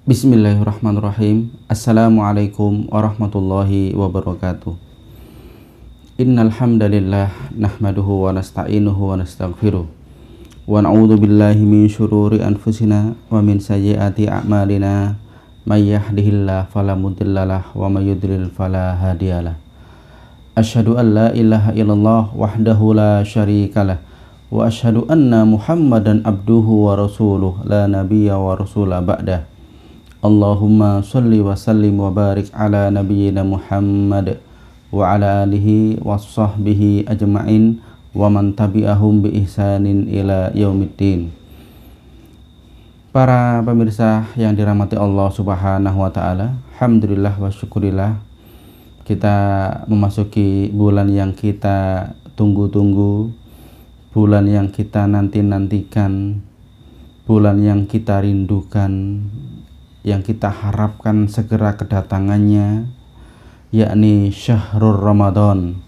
Bismillahirrahmanirrahim. Assalamualaikum warahmatullahi wabarakatuh. Innal hamdalillah nahmaduhu wa nasta'inuhu wa nastaghfiruh wa na'udzu billahi min syururi anfusina wa min sayyiati a'malina may yahdihillahu fala mudhillalah wa may yudlil fala hadiyalah. Asyhadu an la ilaha illallah wahdahu la syarikalah wa asyhadu anna Muhammadan abduhu wa rasuluh la nabiyya wa rasula ba'dah. Allahumma sholli wa sallim wa barik ala nabiyyina Muhammad wa ala alihi wa sahbihi ajma'in wa man tabi'ahum bi ihsanin ila yaumiddin. Para pemirsa yang dirahmati Allah Subhanahu wa taala, alhamdulillah wa syukurillah, kita memasuki bulan yang kita tunggu-tunggu, bulan yang kita nanti-nantikan, bulan yang kita rindukan, yang kita harapkan segera kedatangannya, yakni syahrul Ramadan,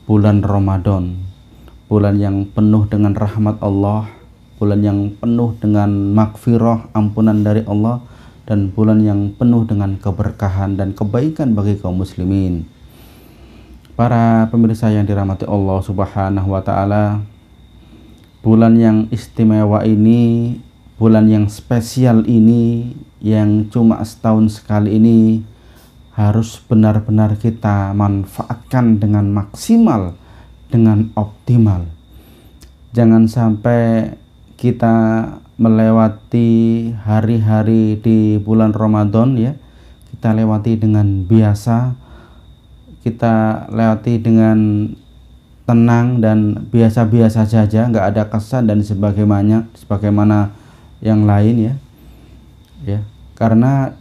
bulan Ramadan, bulan yang penuh dengan rahmat Allah, bulan yang penuh dengan maghfirah, ampunan dari Allah, dan bulan yang penuh dengan keberkahan dan kebaikan bagi kaum muslimin. Para pemirsa yang dirahmati Allah Subhanahu wa taala, bulan yang istimewa ini, bulan yang spesial ini, yang cuma setahun sekali ini, harus benar-benar kita manfaatkan dengan maksimal, dengan optimal. Jangan sampai kita melewati hari-hari di bulan Ramadan ya, kita lewati dengan biasa, kita lewati dengan tenang dan biasa-biasa saja, nggak ada kesan dan sebagaimana yang lain ya, karena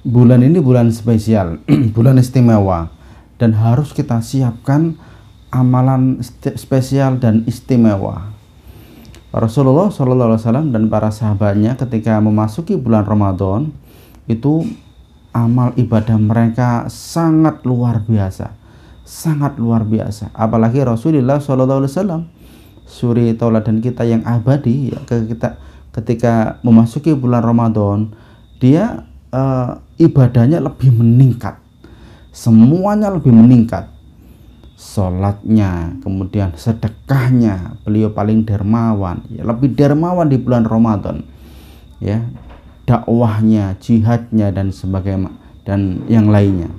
bulan ini bulan spesial, bulan istimewa, dan harus kita siapkan amalan spesial dan istimewa. Rasulullah SAW dan para sahabatnya ketika memasuki bulan Ramadan itu amal ibadah mereka sangat luar biasa, sangat luar biasa. Apalagi Rasulullah SAW, suri tauladan kita yang abadi ya, ketika memasuki bulan Ramadan, dia ibadahnya lebih meningkat, semuanya lebih meningkat. Sholatnya, kemudian sedekahnya, beliau paling dermawan ya, lebih dermawan di bulan Ramadan ya, dakwahnya, jihadnya, dan sebagainya dan yang lainnya.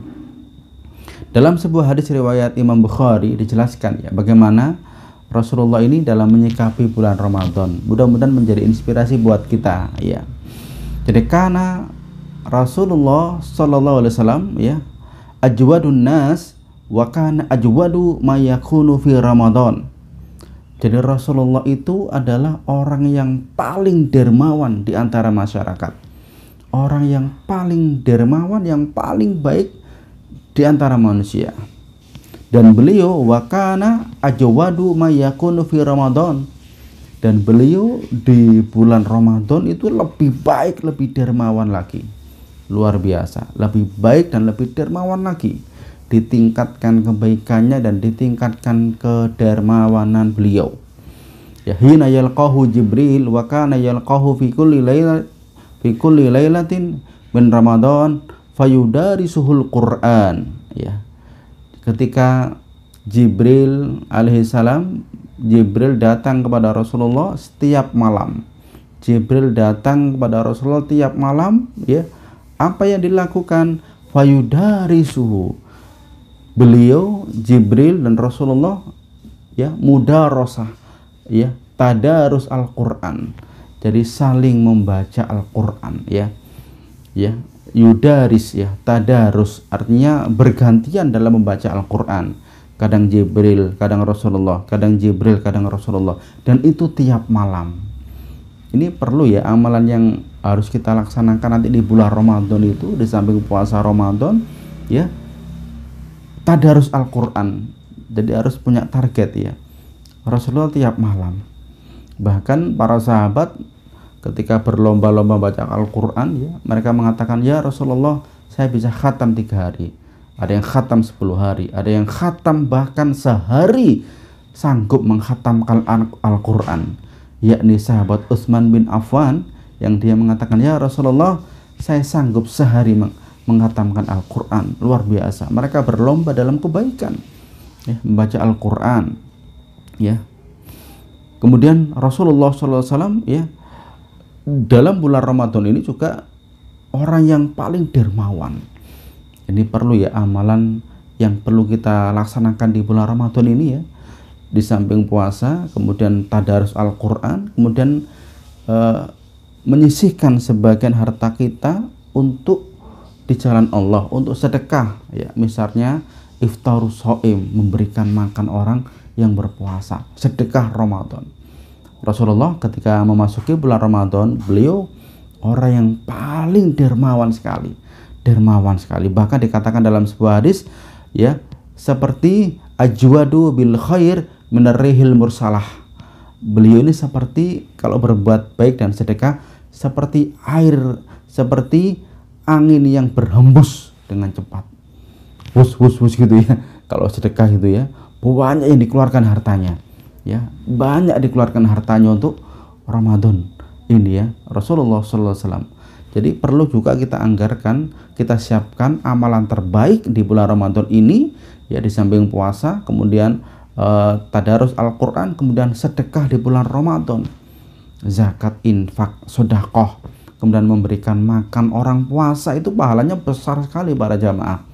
Dalam sebuah hadis riwayat Imam Bukhari dijelaskan ya, bagaimana Rasulullah ini dalam menyikapi bulan Ramadan. Mudah-mudahan menjadi inspirasi buat kita ya. Jadi karena Rasulullah SAW ya, ajwadun nas wa kana ajwadu ma yakunu fi Ramadan. Jadi Rasulullah itu adalah orang yang paling dermawan di antara masyarakat, orang yang paling dermawan, yang paling baik di antara manusia. Dan beliau wa kana ajwadu ma yakunu fi Ramadan, dan beliau di bulan Ramadan itu lebih baik, lebih dermawan lagi, luar biasa, lebih baik dan lebih dermawan lagi, ditingkatkan kebaikannya dan ditingkatkan kedermawanan beliau ya. Hina yalqahu Jibril wa kana yalqahu fi kulli lailatin min Ramadan fayudarisuhul Quran ya. Ketika Jibril alaihissalam, Jibril datang kepada Rasulullah setiap malam. Jibril datang kepada Rasulullah tiap malam ya. Apa yang dilakukan? Fayudarisuhu, beliau Jibril dan Rasulullah ya, mudarosah ya, tadarus Al-Qur'an. Jadi saling membaca Al-Qur'an ya. Yudaris ya, tadarus artinya bergantian dalam membaca Al-Qur'an. Kadang Jibril, kadang Rasulullah, kadang Jibril, kadang Rasulullah, dan itu tiap malam. Ini perlu ya, amalan yang harus kita laksanakan nanti di bulan Ramadan itu, di samping puasa Ramadan ya, tadarus Al-Qur'an. Jadi harus punya target ya. Rasulullah tiap malam. Bahkan para sahabat ketika berlomba-lomba baca Al-Qur'an ya, mereka mengatakan, ya Rasulullah, saya bisa khatam 3 hari, ada yang khatam 10 hari, ada yang khatam bahkan sehari sanggup menghatamkan Al-Qur'an, yakni sahabat Utsman bin Affan, yang dia mengatakan, ya Rasulullah, saya sanggup sehari menghatamkan Al-Quran. Luar biasa. Mereka berlomba dalam kebaikan, ya, membaca Al-Quran, ya. Kemudian Rasulullah SAW, ya, dalam bulan Ramadan ini juga orang yang paling dermawan. Ini perlu, ya, amalan yang perlu kita laksanakan di bulan Ramadan ini, ya. Di samping puasa, kemudian tadarus Al-Quran, kemudian menyisihkan sebagian harta kita untuk di jalan Allah, untuk sedekah, ya, misalnya iftarus shaim, memberikan makan orang yang berpuasa, sedekah Ramadan. Rasulullah ketika memasuki bulan Ramadan, beliau orang yang paling dermawan sekali, bahkan dikatakan dalam sebuah hadis, ya, seperti ajwadu bil khair minarrihil mursalah. Beliau ini seperti, kalau berbuat baik dan sedekah, seperti air, seperti angin yang berhembus dengan cepat, wus gitu, ya. Kalau sedekah itu, ya, banyak yang dikeluarkan hartanya, ya, banyak dikeluarkan hartanya untuk Ramadan ini, ya, Rasulullah SAW. Jadi perlu juga kita anggarkan, kita siapkan amalan terbaik di bulan Ramadan ini, ya, di samping puasa, kemudian tadarus Al-Quran, kemudian sedekah di bulan Ramadan, zakat, infak, sedekah, kemudian memberikan makan orang puasa, itu pahalanya besar sekali para jamaah,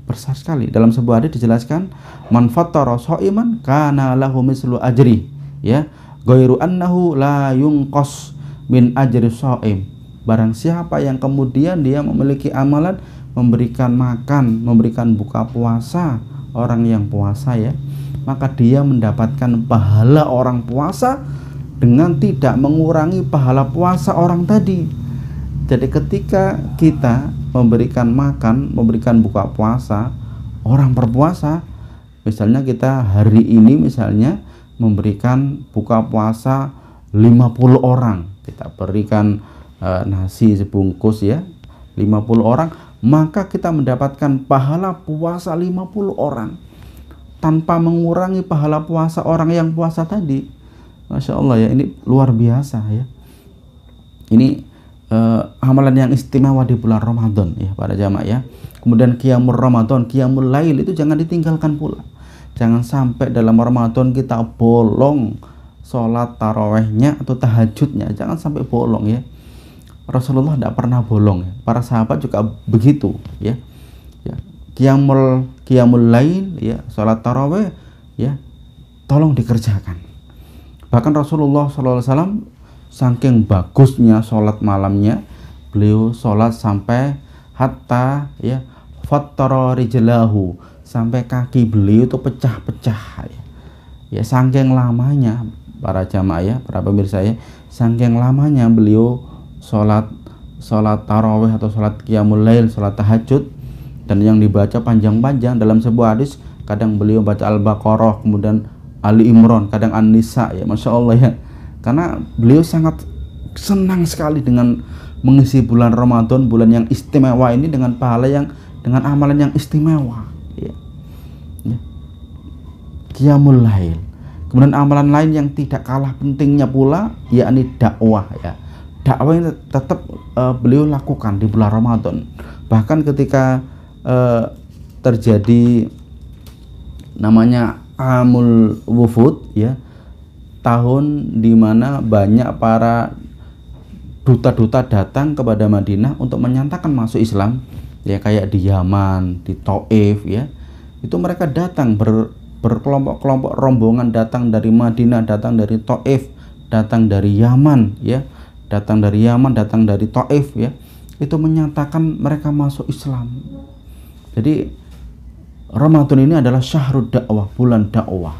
besar sekali. Dalam sebuah hadis dijelaskan, man fattara shaiman kana lahu mislu ajri, ya, ghairu annahu la yunqas min ajri shaim. Barang siapa yang kemudian dia memiliki amalan memberikan makan, memberikan buka puasa orang yang puasa, ya, maka dia mendapatkan pahala orang puasa dengan tidak mengurangi pahala puasa orang tadi. Jadi ketika kita memberikan makan, memberikan buka puasa orang berpuasa, misalnya kita hari ini misalnya memberikan buka puasa 50 orang, kita berikan nasi sebungkus, ya, 50 orang, maka kita mendapatkan pahala puasa 50 orang tanpa mengurangi pahala puasa orang yang puasa tadi. Masya Allah, ya, ini luar biasa, ya. Ini amalan yang istimewa di bulan Ramadan, ya, para jamaah, ya. Kemudian qiyamul Ramadan, qiyamul lail itu jangan ditinggalkan pula. Jangan sampai dalam Ramadan kita bolong sholat tarawehnya atau tahajudnya, jangan sampai bolong, ya. Rasulullah tidak pernah bolong, ya. Para sahabat juga begitu, ya. Ya, qiyamul lail, ya, sholat taraweh, ya, tolong dikerjakan. Bahkan Rasulullah SAW saking bagusnya sholat malamnya, beliau sholat sampai hatta, ya, fattara rijlahu, sampai kaki beliau itu pecah-pecah, ya. Ya, saking lamanya para jamaah, ya, para pemirsa, ya, saking lamanya beliau sholat tarawih atau sholat qiyamul lail, sholat tahajud, dan yang dibaca panjang-panjang. Dalam sebuah hadis kadang beliau baca Al-Baqarah, kemudian Ali Imran, kadang An-Nisa, ya, Masya Allah, ya. Karena beliau sangat senang sekali dengan mengisi bulan Ramadan, bulan yang istimewa ini, dengan pahala yang, dengan amalan yang istimewa, ya. Ya. Qiyamul lail. Kemudian amalan lain yang tidak kalah pentingnya pula, yakni dakwah, ya. Dakwah ini tetap beliau lakukan di bulan Ramadan. Bahkan ketika terjadi namanya Amul Wufud, ya, tahun di mana banyak para duta-duta datang kepada Madinah untuk menyatakan masuk Islam, ya, kayak di Yaman, di Taif, ya, itu mereka datang berkelompok-kelompok, rombongan datang dari Madinah, datang dari Taif, datang dari Yaman, ya, datang dari Yaman, datang dari Taif, ya, itu menyatakan mereka masuk Islam. Jadi Ramadan ini adalah syahrud dakwah, bulan dakwah.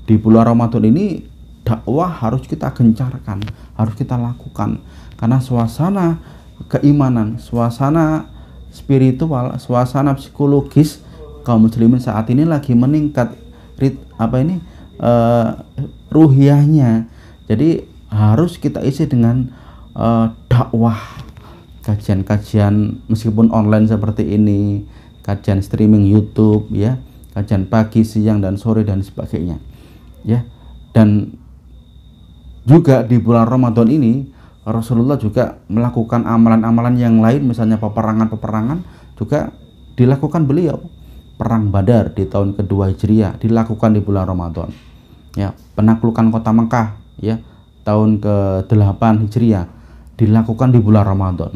Di bulan Ramadan ini dakwah harus kita gencarkan, harus kita lakukan, karena suasana keimanan, suasana spiritual, suasana psikologis kaum muslimin saat ini lagi meningkat, ruhiyahnya. Jadi harus kita isi dengan dakwah, kajian-kajian meskipun online seperti ini, kajian streaming YouTube, ya, kajian pagi, siang, dan sore, dan sebagainya, ya. Dan juga di bulan Ramadan ini Rasulullah juga melakukan amalan-amalan yang lain, misalnya peperangan-peperangan juga dilakukan beliau. Perang Badar di tahun kedua Hijriah dilakukan di bulan Ramadan. Ya, penaklukan kota Mekah ya tahun ke-8 Hijriah dilakukan di bulan Ramadan.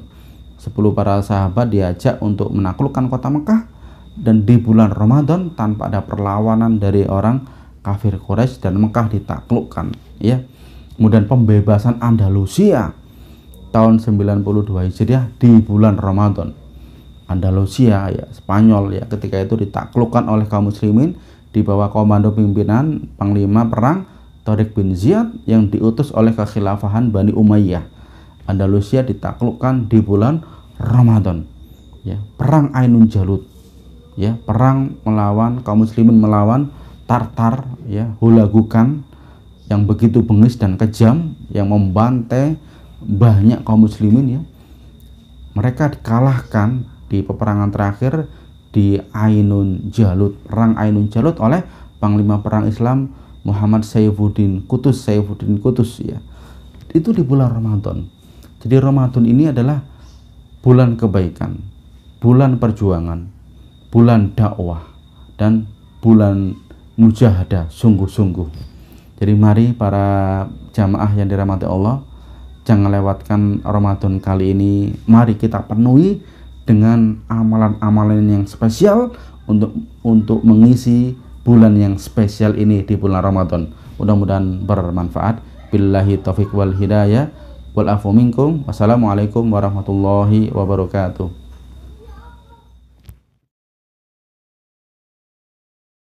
10 para sahabat diajak untuk menaklukkan kota Mekah dan di bulan Ramadan tanpa ada perlawanan dari orang kafir Quraisy dan Mekah ditaklukkan ya. Kemudian pembebasan Andalusia tahun 92 Hijriah di bulan Ramadan. Andalusia ya, Spanyol ya, ketika itu ditaklukkan oleh kaum muslimin di bawah komando pimpinan Panglima Perang Tariq bin Ziyad yang diutus oleh kekhilafahan Bani Umayyah. Andalusia ditaklukkan di bulan Ramadan. Ya, perang Ainun Jalut. Ya, perang melawan kaum muslimin melawan Tartar ya, Hulagukan yang begitu bengis dan kejam yang membantai banyak kaum muslimin ya. Mereka dikalahkan di peperangan terakhir di Ainun Jalut, perang Ainun Jalut oleh Panglima Perang Islam Muhammad Saifuddin Qutuz ya. Itu di bulan Ramadan. Jadi Ramadan ini adalah bulan kebaikan, bulan perjuangan, bulan dakwah, dan bulan mujahadah sungguh-sungguh. Jadi mari para jamaah yang dirahmati Allah, jangan lewatkan Ramadan kali ini. Mari kita penuhi dengan amalan-amalan yang spesial untuk mengisi bulan yang spesial ini di bulan Ramadan. Mudah-mudahan bermanfaat. Billahi taufiq wal hidayah wal afu minkum. Wassalamualaikum warahmatullahi wabarakatuh.